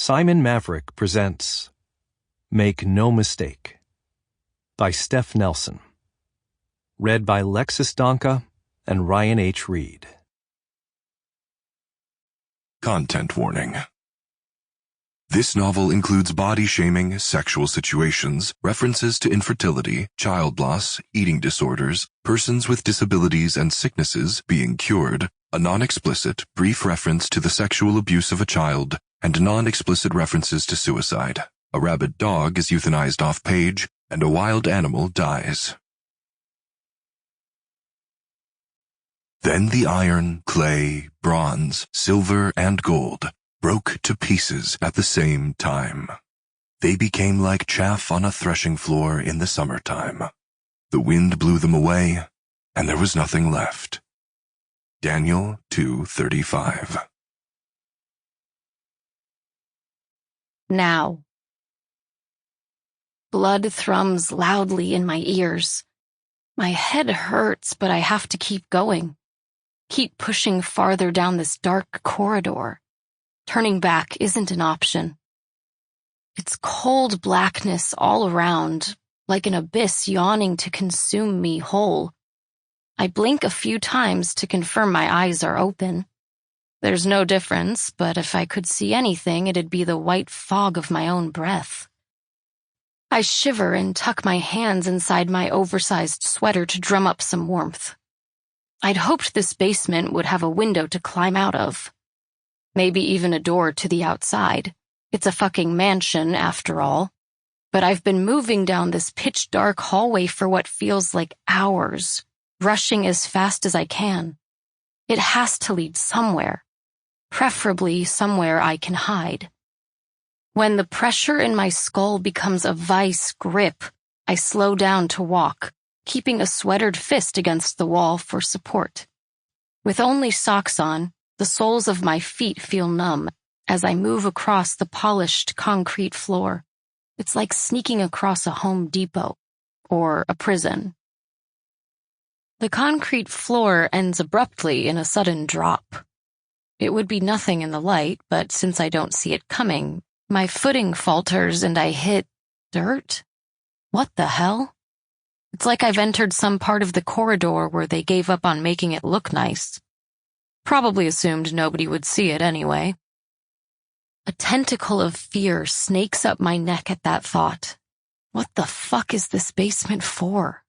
Simon Maverick presents Make No Mistake by Steph Nelson. Read by Lexis Danca and Ryan H. Reid. Content warning. This novel includes body shaming, sexual situations, references to infertility, child loss, eating disorders, persons with disabilities and sicknesses being cured, a non-explicit, brief reference to the sexual abuse of a child, and non-explicit references to suicide. A rabid dog is euthanized off-page, and a wild animal dies. Then the iron, clay, bronze, silver, and gold broke to pieces at the same time. They became like chaff on a threshing floor in the summertime. The wind blew them away, and there was nothing left. Daniel 2:35. Now. Blood thrums loudly in my ears. My head hurts, but I have to keep going. Keep pushing farther down this dark corridor. Turning back isn't an option. It's cold blackness all around, like an abyss yawning to consume me whole. I blink a few times to confirm my eyes are open. There's no difference, but if I could see anything, it'd be the white fog of my own breath. I shiver and tuck my hands inside my oversized sweater to drum up some warmth. I'd hoped this basement would have a window to climb out of. Maybe even a door to the outside. It's a fucking mansion, after all. But I've been moving down this pitch-dark hallway for what feels like hours, rushing as fast as I can. It has to lead somewhere. Preferably somewhere I can hide. When the pressure in my skull becomes a vice grip, I slow down to walk, keeping a sweatered fist against the wall for support. With only socks on, the soles of my feet feel numb as I move across the polished concrete floor. It's like sneaking across a Home Depot or a prison. The concrete floor ends abruptly in a sudden drop. It would be nothing in the light, but since I don't see it coming, my footing falters and I hit dirt? What the hell? It's like I've entered some part of the corridor where they gave up on making it look nice. Probably assumed nobody would see it anyway. A tentacle of fear snakes up my neck at that thought. What the fuck is this basement for?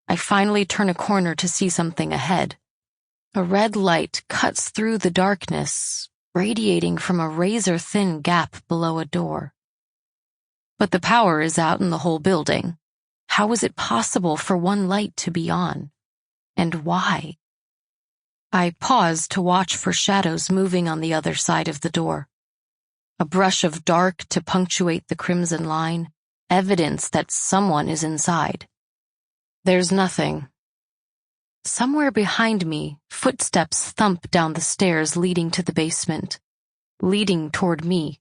I finally turn a corner to see something ahead. A red light cuts through the darkness, radiating from a razor-thin gap below a door. But the power is out in the whole building. How is it possible for one light to be on? And why? I pause to watch for shadows moving on the other side of the door. A brush of dark to punctuate the crimson line, evidence that someone is inside. There's nothing. Somewhere behind me, footsteps thump down the stairs leading to the basement, leading toward me.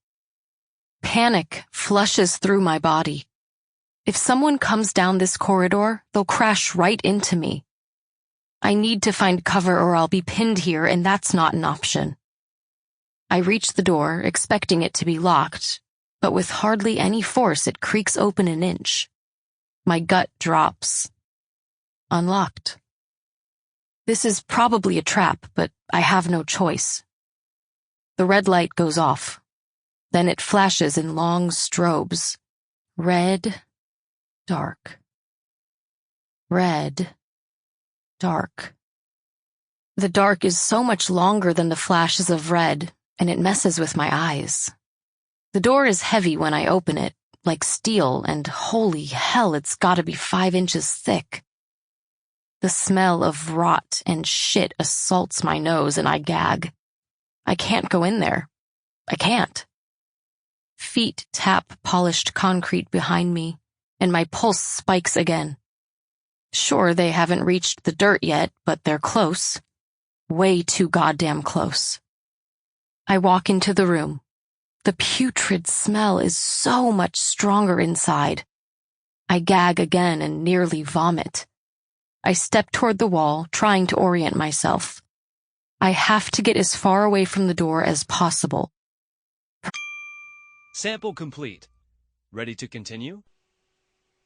Panic flushes through my body. If someone comes down this corridor, they'll crash right into me. I need to find cover or I'll be pinned here, and that's not an option. I reach the door, expecting it to be locked, but with hardly any force it creaks open an inch. My gut drops. Unlocked. This is probably a trap, but I have no choice. The red light goes off. Then it flashes in long strobes. Red, dark. Red, dark. The dark is so much longer than the flashes of red, and it messes with my eyes. The door is heavy when I open it, like steel, and holy hell, it's gotta be 5 inches thick. The smell of rot and shit assaults my nose and I gag. I can't go in there. I can't. Feet tap polished concrete behind me, and my pulse spikes again. Sure, they haven't reached the dirt yet, but they're close. Way too goddamn close. I walk into the room. The putrid smell is so much stronger inside. I gag again and nearly vomit. I step toward the wall, trying to orient myself. I have to get as far away from the door as possible. Sample complete. Ready to continue?